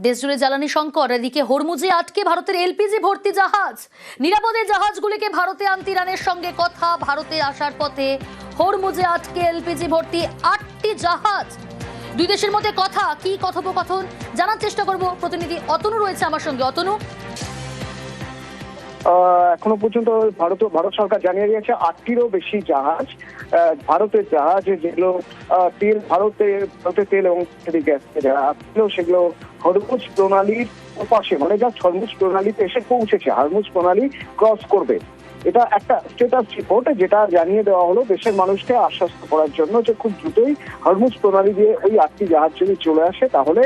দেশজুড়ে জ্বালানি সংকট, এদিকে হরমুজে আটকে ভারতের এলপিজি ভর্তি জাহাজ। নিরাপদে জাহাজগুলিকে ভারতে আনতে ইরানের সঙ্গে কথা। ভারতে আসার পথে হরমুজে আটকে এলপিজি ভর্তি 8টি জাহাজ। দুই দেশের মধ্যে কথা, কি কথোপকথন জানার চেষ্টা করব। প্রতিনিধি অতনু রয়েছে আমার সঙ্গে। অতনু, এখনো পর্যন্ত ভারত সরকার জানিয়ে দিয়েছে 8টিরও বেশি জাহাজ, ভারতের জাহাজ যেগুলো তেল ভারতে তেল এবং গ্যাস সেগুলো হরমুজ প্রণালীর পাশে, মানে যা হরমুজ প্রণালীতে এসে পৌঁছেছে, হরমুজ প্রণালী ক্রস করবে। এটা একটা স্ট্যাটাস রিপোর্ট যেটা জানিয়ে দেওয়া হলো দেশের মানুষকে আশ্বস্ত করার জন্য যে খুব দ্রুতই হরমুজ প্রণালী দিয়ে ওই 8টি জাহাজ যদি চলে আসে তাহলে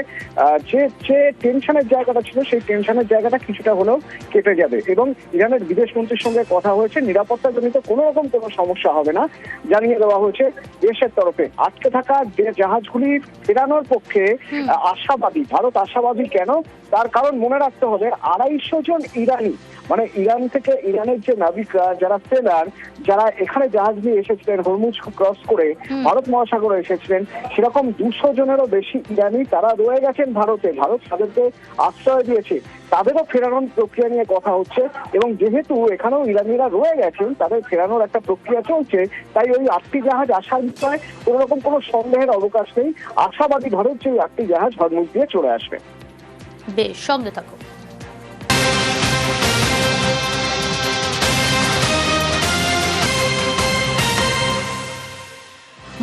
যে টেনশনের জায়গাটা ছিল সেই টেনশনের জায়গাটা কিছুটা হলেও কেটে যাবে। এবং ইরানের বিদেশ মন্ত্রীর সঙ্গে কথা হয়েছে, নিরাপত্তাজনিত কোনো রকম কোনো সমস্যা হবে না জানিয়ে দেওয়া হয়েছে দেশের তরফে। আটকে থাকা যে জাহাজগুলি ফেরানোর পক্ষে আশাবাদী ভারত। আশাবাদী কেন? তার কারণ মনে রাখতে হবে 250 জন ইরানি, মানে ইরান থেকে ইরানের যে নাবিকরা যারা সেলার, যারা এখানে জাহাজ নিয়ে এসেছিলেন হরমুজ ক্রস করে ভারত মহাসাগরে এসেছিলেন, সেরকম 200 জনেরও বেশি ইরানি তারা রয়ে গেছেন ভারতে। ভারত তাদেরকে আশ্রয় দিয়েছে, তাদেরও ফেরানোর প্রক্রিয়া নিয়ে কথা হচ্ছে। এবং যেহেতু এখানেও ইরানিরা রয়ে গেছেন, তাদের ফেরানোর একটা প্রক্রিয়া চলছে, তাই ওই 8টি জাহাজ আসার বিষয়ে কোন রকম কোনো সন্দেহের অবকাশ নেই। আশাবাদী ভারত যে 8টি জাহাজ হরমুজ দিয়ে চলে আসবে। বেশ, সঙ্গে থাকো।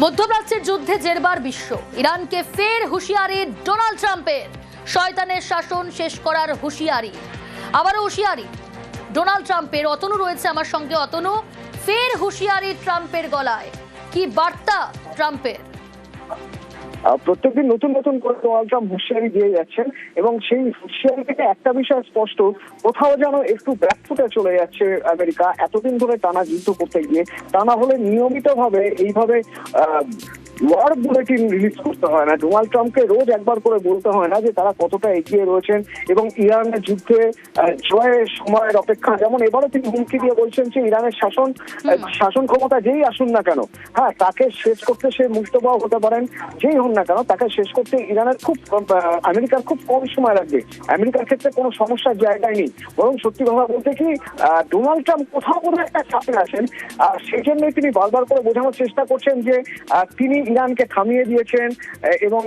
মধ্যপ্রাচ্যের যুদ্ধে জেরবার বিশ্ব। ইরানকে ফের হুঁশিয়ারি ডোনাল্ড ট্রাম্পের। শয়তানের শাসন শেষ করার হুঁশিয়ারি, আবারও হুঁশিয়ারি ডোনাল্ড ট্রাম্পের। অতনু রয়েছে আমার সঙ্গে। অতনু, ফের হুঁশিয়ারি ট্রাম্পের গলায়, কি বার্তা ট্রাম্পের? প্রত্যেকদিন নতুন নতুন করে ডোনাল্ড ট্রাম্প হুঁশিয়ারি দিয়ে যাচ্ছেন এবং সেই হুঁশিয়ারি থেকে একটা বিষয় স্পষ্ট, কোথাও যেন একটু ব্যাকফুটে চলে যাচ্ছে আমেরিকা। এতদিন ধরে টানা যুদ্ধ করতে গিয়ে, তা না হলে নিয়মিতভাবে এইভাবে ওয়ার বুলেটিন রিলিজ করতে হয় না। ডোনাল্ড ট্রাম্পকে রোজ একবার করে বলতে হয় না যে তারা কতটা এগিয়ে রয়েছেন এবং ইরানের যুদ্ধে জয়ের সময়ের অপেক্ষা। যেমন এবারও তিনি হুমকি দিয়ে বলছেন যে ইরানের শাসন ক্ষমতা যেই আসুন না কেন, হ্যাঁ, তাকে শেষ করতে সে মুস্তফা হতে পারেন, যেই হন না কেন, তাকে শেষ করতে আমেরিকার খুব কম সময় লাগবে। আমেরিকার ক্ষেত্রে কোনো সমস্যার জায়গায় নেই। বরং সত্যি কথা বলতে কি, ডোনাল্ড ট্রাম্প কোথাও কোনো একটা চাপে আসেন। সেই জন্যই তিনি বারবার করে বোঝানোর চেষ্টা করছেন যে তিনি ইরানকে থামিয়ে দিয়েছেন এবং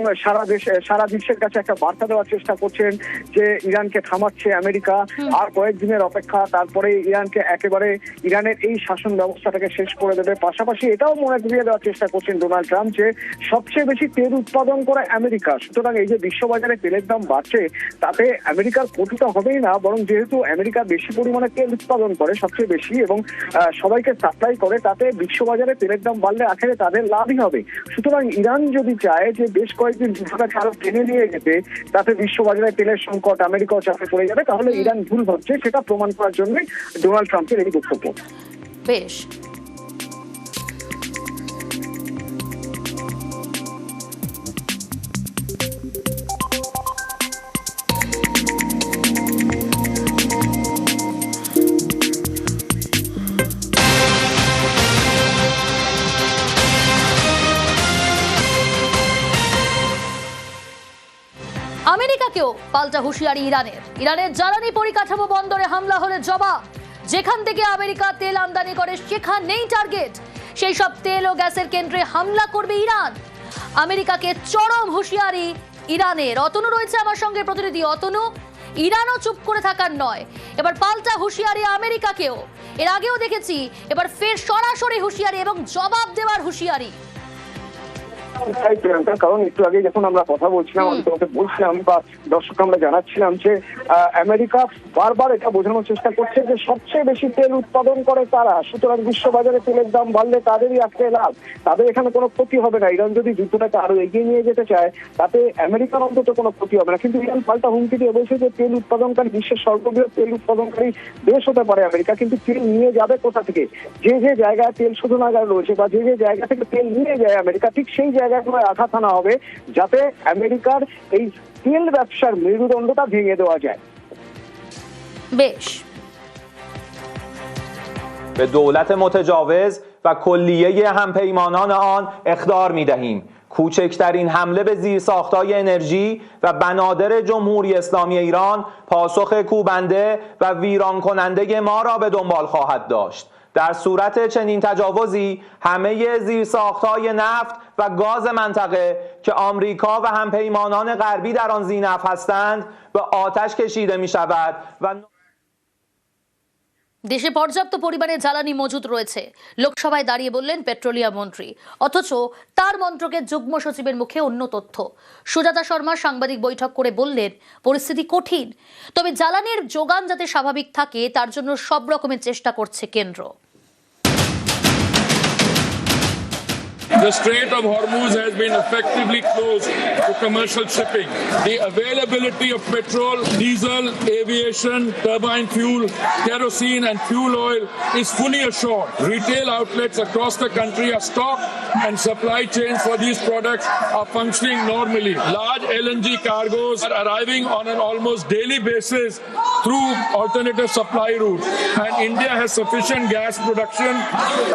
সারা বিশ্বের কাছে একটা বার্তা দেওয়ার চেষ্টা করছেন যে ইরানকে থামাচ্ছে আমেরিকা, আর কয়েকদিনের অপেক্ষা, তারপরে ইরানকে একেবারে ইরানের এই শাসন ব্যবস্থাটাকে শেষ করে দেবে। পাশাপাশি এটাও মনে করিয়ে দেওয়ার চেষ্টা করছেন ডোনাল্ড ট্রাম্প যে সবচেয়ে বেশি তেল উৎপাদন করে আমেরিকা। সুতরাং এই যে বিশ্ববাজারে তেলের দাম বাড়ছে, তাতে আমেরিকার ক্ষতিটা হবেই না, বরং যেহেতু আমেরিকা বেশি পরিমাণে তেল উৎপাদন করে, সবচেয়ে বেশি, এবং সবাইকে সাপ্লাই করে, তাতে বিশ্ববাজারে তেলের দাম বাড়লে আখেরে তাদের লাভই হবে। সুতরাং ইরান যদি চায় যে বেশ কয়েকদিন যুদ্ধটাকে আরো টেনে নিয়ে যেতে, তাতে বিশ্ববাজারে তেলের সংকট আমেরিকাও চাপে পড়ে যাবে, তাহলে ইরান ভুল ভাবছে, সেটা প্রমাণ করার জন্য ডোনাল্ড ট্রাম্পের এই বক্তব্য। বেশ, আমেরিকাকেও পাল্টা হুঁশিয়ারি ইরানের জ্বালানি পরিকাঠামো বন্দরে হামলা হলে জবাব। যেখান থেকে আমেরিকা তেল আমদানি করে সেখানেই টার্গেট। সেই সব তেল ও গ্যাসের কেন্দ্রে হামলা করবে ইরান। আমেরিকাকে চরম হুঁশিয়ারি ইরানের। অতনু রয়েছে আমার সঙ্গে প্রতিনিধি। অতনু, ইরানও চুপ করে থাকার নয়, এবার পাল্টা হুঁশিয়ারি আমেরিকাকেও। এর আগেও দেখেছি, এবার ফের সরাসরি হুঁশিয়ারি এবং জবাব দেওয়ার হুঁশিয়ারি। কারণ একটু আগে যখন আমরা কথা বলছিলাম, আমি তোমাকে বলছিলাম বা দর্শক আমরা জানাচ্ছিলাম যে আমেরিকা বারবার এটা বোঝানোর চেষ্টা করছে যে সবচেয়ে বেশি তেল উৎপাদন করে তারা, সুতরাং বিশ্ববাজারে তেলের দাম বাড়লে তাদেরই আজকে লাভ, তাদের এখানে কোনো ক্ষতি হবে না। ইরান যদি যুদ্ধটাকে আরো এগিয়ে নিয়ে যেতে চায়, তাতে আমেরিকার অন্তত কোনো ক্ষতি হবে না। কিন্তু ইরান পাল্টা হুমকি দিয়ে বলছে যে তেল উৎপাদনকারী, বিশ্বের সর্ববৃহৎ তেল উৎপাদনকারী দেশ হতে পারে আমেরিকা, কিন্তু তেল নিয়ে যাবে কোথা থেকে? যে যে জায়গায় তেল শোধনাগার রয়েছে বা যে যে জায়গা থেকে তেল নিয়ে যায় আমেরিকা, ঠিক সেই জায়গাগুলোয় আঘাত আনা হবে যাতে আমেরিকার এই তেল ব্যবসার মেরুদণ্ডটা ভেঙে দেওয়া যায়। বেশ, به دولت متجاوز و کلیه همپیمانان آن اخطار می‌دهیم. کوچکترین حمله به زیرساخت‌های انرژی و بنادر جمهوری اسلامی ایران پاسخ کوبنده و ویران کننده ما را به دنبال خواهد داشت. در صورت چنین تجاوزی همه زیرساخت‌های نفت و گاز منطقه که آمریکا و همپیمانان غربی در آن ذی‌نفع هستند به آتش کشیده می‌شود و দেশে পর্যাপ্ত পরিমাণে জ্বালানি মজুদ রয়েছে, লোকসভায় দাঁড়িয়ে বললেন পেট্রোলিয়াম মন্ত্রী। অথচ তার মন্ত্রকের যুগ্ম সচিবের মুখে অন্য তথ্য। সুজাতা শর্মা সাংবাদিক বৈঠক করে বললেন পরিস্থিতি কঠিন, তবে জ্বালানির যোগান যাতে স্বাভাবিক থাকে তার জন্য সব রকমের চেষ্টা করছে কেন্দ্র। The Strait of Hormuz has been effectively closed to commercial shipping. The availability of petrol, diesel, aviation, turbine fuel, kerosene and fuel oil is fully assured. Retail outlets across the country are stocked and supply chains for these products are functioning normally. Large LNG cargoes are arriving on an almost daily basis through alternative supply routes, and India has sufficient gas production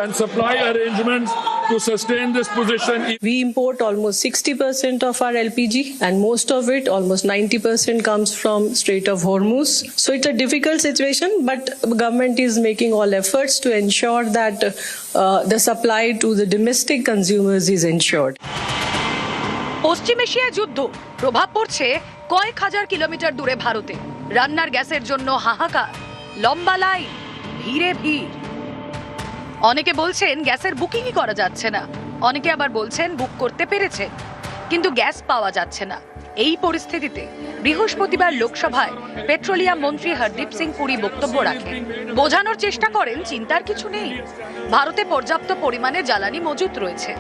and supply arrangements to sustain this position. We import almost 60% of our LPG, and most of it, almost 90%, comes from Strait of Hormuz. So it's a difficult situation, but government is making all efforts to ensure that the supply to the domestic consumers is ensured. পশ্চিম এশিয়ায় যুদ্ধ প্রভাব পড়ছে কয়েক হাজার kilometre দূরে ভারতে। রান্নার গ্যাসের জন্য হাহাকার, লম্বা লাইন, ভিড়ে ভিড়। অনেকে বলছেন গ্যাসের বুকিংই করা যাচ্ছে না, অনেকে আবার বলছেন বুক করতে পেরেছে কিন্তু গ্যাস পাওয়া যাচ্ছে না। এই পরিস্থিতিতে বৃহস্পতিবার লোকসভায় পেট্রোলিয়াম মন্ত্রী হরদীপ সিং পুরী বক্তব্য রাখেন। বোঝানোর চেষ্টা করেন চিন্তার কিছু নেই, ভারতে পর্যাপ্ত পরিমাণে জ্বালানি মজুত রয়েছে।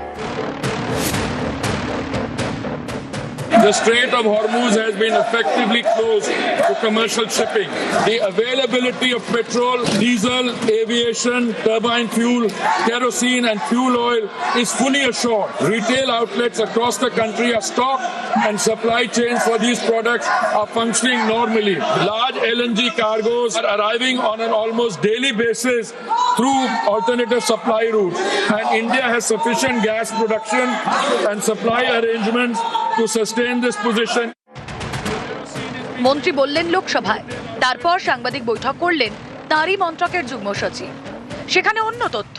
The Strait of Hormuz has been effectively closed to commercial shipping. The availability of petrol, diesel, aviation, turbine fuel, kerosene and fuel oil is fully assured. Retail outlets across the country are stocked and supply chains for these products are functioning normally. Large LNG cargoes are arriving on an almost daily basis through alternative supply routes, and India has sufficient gas production and supply arrangements to sustain this position. মন্ত্রী বললেন লোকসভায়, তারপর সাংবাদিক বৈঠক করলেন তারই মন্ত্রকের যুগ্ম সচিব। সেখানে অন্য তথ্য।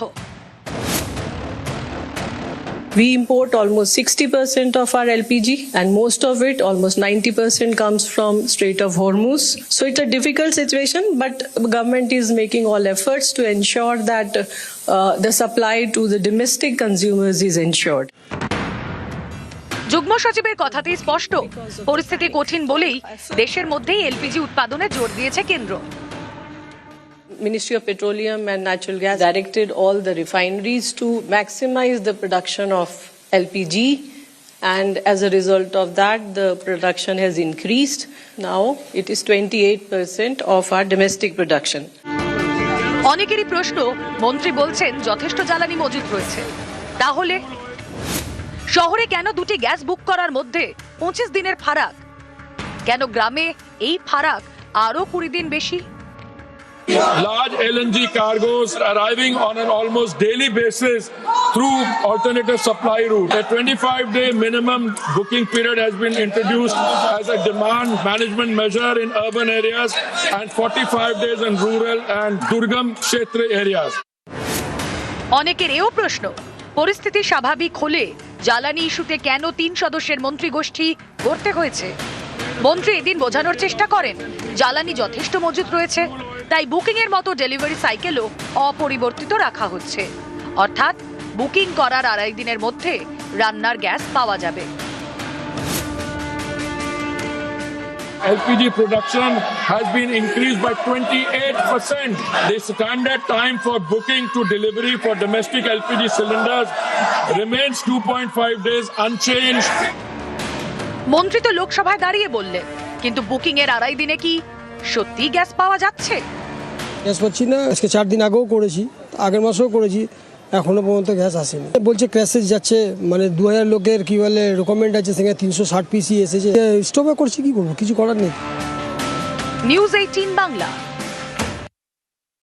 We import almost 60% of our LPG, and most of it, almost 90%, comes from Strait of Hormuz. So it's a difficult situation, but government is making all efforts to ensure that the supply to the domestic consumers is ensured. যুগ্ম সচিবের কথাতেই স্পষ্ট, পরিস্থিতি কঠিন বলেই দেশের মধ্যেই LPG উৎপাদনে জোর দিয়েছে কেন্দ্র। Ministry of Petroleum and Natural Gas directed all the refineries to maximize the production of LPG, and as a result of that, the production has increased. Now it is 28% of our domestic production. অনেকেরই প্রশ্ন, মন্ত্রী বলছেন যথেষ্ট জ্বালানি মজুত রয়েছে, তাহলে শহরে কেন দুটি গ্যাস বুক করার মধ্যে 25 দিনের ফারাক? কেন গ্রামে এই ফারাক আরো 20 দিন বেশি? Large LNG cargoes are arriving on an almost daily basis through alternative supply route. A 25-day minimum booking period has been introduced as a demand management measure in urban areas and 45 days in rural and Durgam Kshetra areas. অনেকের এও প্রশ্ন, পরিস্থিতি স্বাভাবিক হলে জ্বালানি ইস্যুতে কেন 3 সদস্যের মন্ত্রী গোষ্ঠী গড়তে হয়েছে? মন্ত্রী এদিন বোঝানোর চেষ্টা করেন জ্বালানি যথেষ্ট মজুত রয়েছে, তাই বুকিং এর মতো ডেলিভারি সাইকেলও অপরিবর্তিত রাখা হচ্ছে, অর্থাৎ বুকিং করার 2.5 দিনের মধ্যে রান্নার গ্যাস পাওয়া যাবে। LPG production has been increased by 28%. The standard time for booking to delivery for domestic LPG cylinders remains 2.5 days unchanged. মন্ত্রী তো লোকসভায় দাঁড়িয়ে বললেন, কিন্তু বুকিং এর 2.5 দিনে কি সত্যি গ্যাস পাওয়া যাচ্ছে? গ্যাস পাচ্ছি না, আজকে 4 দিন আগেও করেছি, আগের মাসেও করেছি, এখনো পর্যন্ত গ্যাস আসেনি। বলছে ক্র্যাশেজ যাচ্ছে, মানে 2000 লোকের কি বলে রেকমেন্ড আছে, সেখানে 360 পিসি এসেছে। স্টপে করছি, কি করবো, কিছু করার নেই। নিউজ 18 বাংলা।